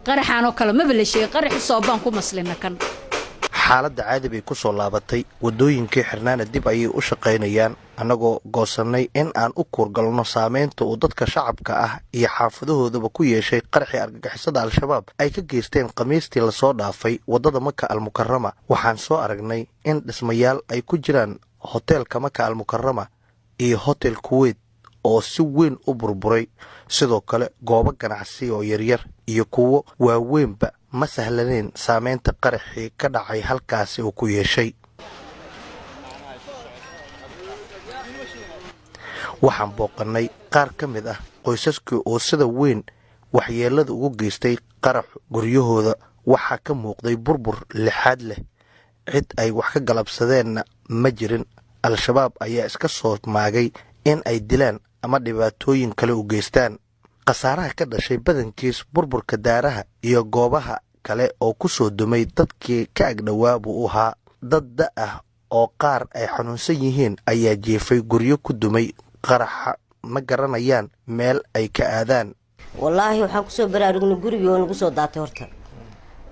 qaraxaano kale ma baleeshay qarax soobaan ku maslina kan xaaladda caadi bay ku soo laabatay wadooyinkii xirnaana dib ayay u shaqaynayaan anagoo goosanay in aan u kurgalno saameynta uu dadka shacabka ah iyo xaafadahoodaba ku yeeshay qaraxii argagixisada al-shabaab ay ka geysteen khamiistii lasoo dhaafay waddada maka al-mukarama waxaan soo aragnay in dhismayaal ay ku jiraan hoteelka maka al-mukarama iyo hotel kuweyt oo si weyn u burburay sidoo kale goobo ganacsi oo yaryar iyo kuwo waaweynba ma sahlaneen saameynta qaraxii ka dhacay halkaasi uu ku yeeshay waxaan booqannay qaar ka mid ah qoysaskii oo sida weyn waxyeellada ugu geystay qarax guryahooda waxaa ka muuqday burbur lixaad leh cid ay wax ka galabsadeenna ma jirin al-shabaab ayaa iska soo maagay in ay dilaan ama dhibaatooyin kale u geystaan khasaaraha ka dhashay badankiis burburka daaraha iyo goobaha kale oo ku soo dumay dadkii ka agdhowaa buu ahaa dad da ah oo qaar ay xanuunsan yihiin ayaa jeefay guryo ku dumay qaraxa ma garanayaan meel ay ka aadaan wallaahi waxaan ku soo baraarugnay gurigii oo nagu soo daatay horta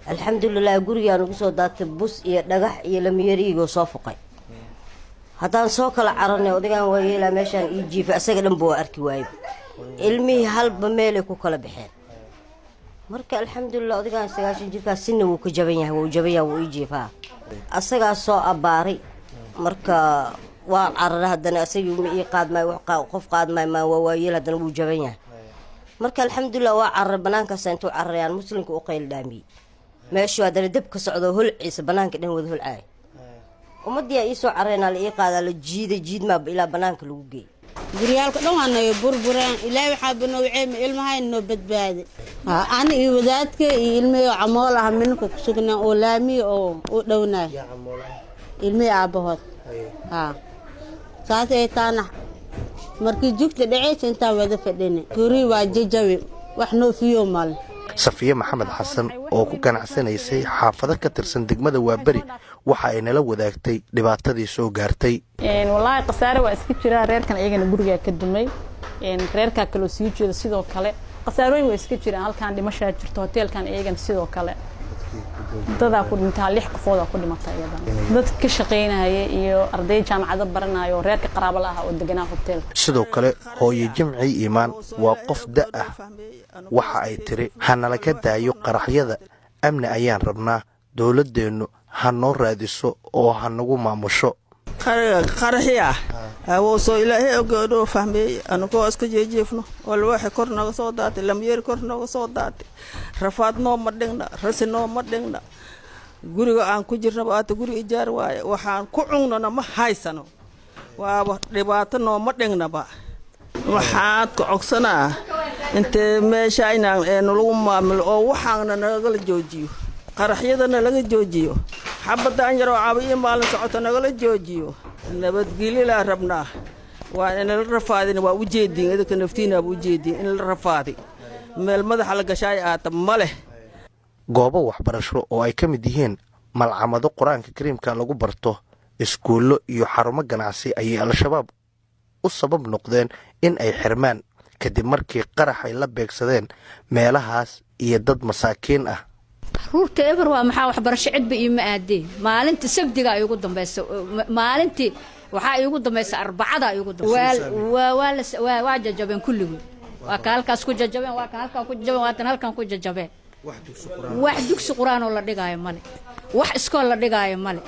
alxamdulilah gurigaa nagu soo daatay bus iyo dhagax iyo lamiyariigoo soo fuqay haddaan soo kala caranay odagaan waa yeelaa meeshaan ii jiifay asaga dhan buu arki waayey ilmihii halba meelay ku kala baxeen marka alxamdulilah odagaan 90 jirkaas sinna wuu ka jaban yahay wuu ii jiifaa asagaa soo abbaaray marka waan cararay haddana asagii uma ii qaadmay qof qaadmay ma waa yeel haddana wuu jaban yahay marka alxamdulilah waa cararay banaankaas intuu cararayaan muslimka u qayl dhaamiyey meeshuu haddana dab ka socdo holciisa banaanka dhan wada holcaay ummadii ii soo carreena la ii qaadaa la jiidmaa ilaa banaanka lagu geey guryaalka dhan waana burbureen ilaahay waxa banoo wiceen ilmahaynoo badbaadi aan iyo wadaadka iyo ilmaha camool ah minka ku sugnaa oo laami oo u dhownaay ilmaha aabahood saas ay taana markii jugta dhacaysa inta wada fadhina guri waa jajawi wax noo fiyo mal safiya maxamed xasan oo ku ganacsanaysay xaafado ka tirsan degmada Waabari waxa ay nala wadaagtay dhibaatadii soo gaartay wallahi qasaare waa iska jira reerkan ayagana guriga ka dumay reerka kale oo sii jeeda sidoo kale qasaarooyin waa iska jira halkan dhimasho jirto hoteelkan ayagana sidoo kale dada ku dhintaa 6 qofood ku dhimatay iyadana dad ka shaqeynaya iyo arday jaamacada baranayo reerka qaraabo laha oo deganaa hotel sidoo kale hooyo jimci iimaan waa qof da ah waxa ay tiri hanala ka daayo qaraxyada amni ayaan rabnaa dawladeenu ha noo raadiso oo ha nagu maamusho qaraxiya awoo soo ilaahay ogoodoo fahmay anagoo iska jeejefno wal waxa kor naga soo daatay lamyeer kor naga soo daatay rafaad noo ma dhigna rasino ma dhigna guriga aan ku jirno baata guri ijaar waaye waxaan ku cungnana ma haysano waa dhibaato noo ma dhigna ba waxaad ku cogsanaa inta meesha inaan lagu maamulo oo waxaana naga la joojiyo qaraxyadana laga joojiyo xabadaan yar oo caabiyo maalin socoto naga la joojiyo nabadgelyo la rabnaa waa in la rafaadin waa u jeedin idinka naftiina u jeedin in la rafaadi meel madaxa la gashay aata male goobo waxbarasho oo ay ka mid yihiin malcamado quraanka kariimka lagu barto iskuulo iyo xarumo ganacsi ay al-shabaab u sabab noqdeen in ay xirmaan kadib markii qarax ay la beegsadeen meelahaas iyo dad masaakiin ah ruurta eber waa maxaa waxbarasho cid ba iima aadeen maalinta sabdiga ay ugu dambayso maalintii waxa ay ugu dambayso arbacada ay ugu dambayso waa jajabeen kulligood waa ka halkaas ku jajabeen waa ka halkan ku jajabeen waa tan halkan ku jajabeen wax dugsi quraan oo la dhigaayo male wax iskool la dhigaayo male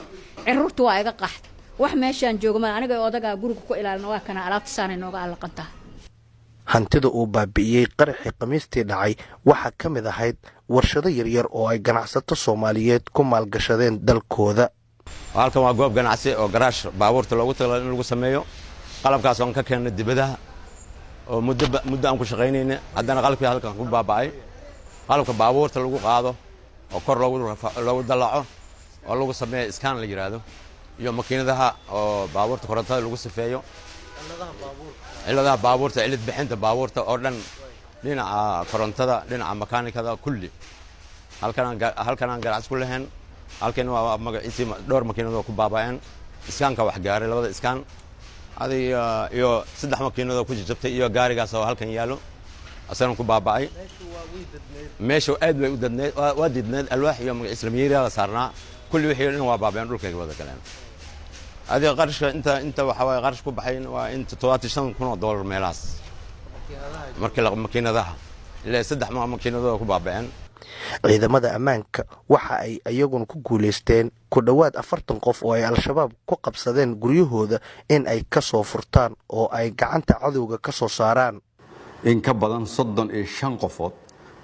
ciruurtu waa iga qaxd wax meeshaan joogmaan aniga odaga guriga ku ilaalina waa kana alaabta saanay nooga alaqantaa hantida uu baabi'iyay qaraxii khamiistii dhacay waxa ka mid ahayd warshado yaryar oo ay ganacsato Soomaaliyeed ku maalgashadeen dalkooda halkan waa goob ganacsi oo garaash baabuurta loogu talagalay in lagu sameeyo qalabkaas oo ka keenay dibadaha oo muddo aan ku shaqeynayna haddana qalabkii halkan ku baaba'ay qalabka baabuurta lagu qaado oo kor loogu dalaco oo lagu sameeyo iskaan la yiraahdo iyo makiinadaha oo baabuurta korontada lagu sifeeyo ciladaha baabuurta cilad bixinta baabuurta oo dhan dhinaca korontada dhinaca makaanikada kulli halkan aan ganacsi ku lahayn halkan waa magaciisi dhowr makiinado ku baaba'een iskaanka wax gaaray labada iskaan adiga iyo 3 makiinado ku jajabtay iyo gaarigaas oo halkan yaalo asana ku baaba'ay meesha aad bay u dadneed waa didneed alwaax iyo magac islaamiyada saarnaa kulli wixii in waa baabeen dhulkayga wada galeen adiga qarashka inta waxa way qarash ku baxay waa inta $25,000 meelaas markii la makiinadaha ilaa 3 makiinadooda ku baabeen ciidamada ammaanka waxa ay ayaguna ku guuleysteen ku dhawaad 40 qof oo ay al-shabaab ku qabsadeen guryahooda in ay ka soo furtaan oo ay gacanta cadowga ka soo saaraan in ka badan 35 qofood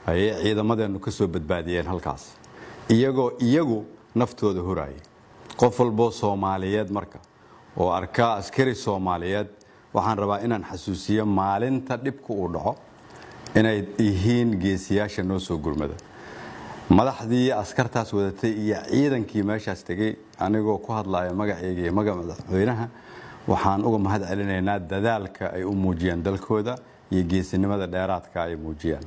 ay ciidamadeenu ka soo badbaadiyeen halkaas iyagu naftooda huraayay qof walbo Soomaaliyeed marka oo arka askari Soomaaliyeed waxaan rabaa inaan xasuusiyo maalinta dhibku uu dhaco inay yihiin geesiyaasha noo soo gurmada madaxdii askartaas wadatay iyo ciidankii meeshaas tagay anigoo ku hadlaaya magacayga iyo magaca madaxweynaha waxaan uga mahad celinaynaa dadaalka ay u muujiyeen dalkooda iyo geesinimada dheeraadka ay muujiyeen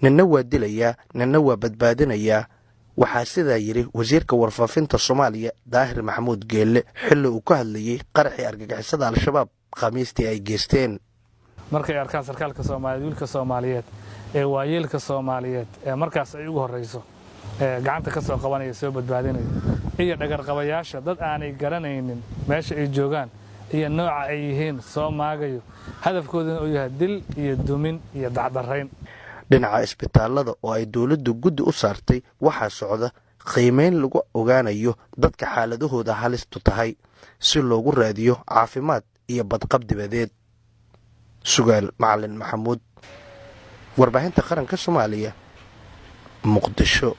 ninna waa dilayaa ninna waa badbaadinayaa waxaa sidaa yiri wasiirka warfaafinta Soomaaliya Daahir Maxamuud Geelle xilli uu ka hadlayay qaraxii argagixisada al-shabaab khamiistii ay geysteen markay arkaan sarkaalka Soomaaliyeed wiilka Soomaaliyeed ee waayeelka Soomaaliyeed ee markaas ay ugu horeyso gacanta ka soo qabanaya soo badbaadinaya iyo dhagar qabayaasha dad aanay garanaynin meesha ay joogaan iyo nooca ay yihiin soo maagayo hadafkooduna uu yahay dil iyo dumin iyo dacdarayn dhinaca isbitaalada oo ay dawladdu guddi u saartay waxaa socda qiimeyn lagu ogaanayo dadka xaaladahooda halistu tahay si loogu raadiyo caafimaad iyo badqab dibadeed sugaal macalin maxamuud warbaahinta qaranka Soomaaliya Muqdisho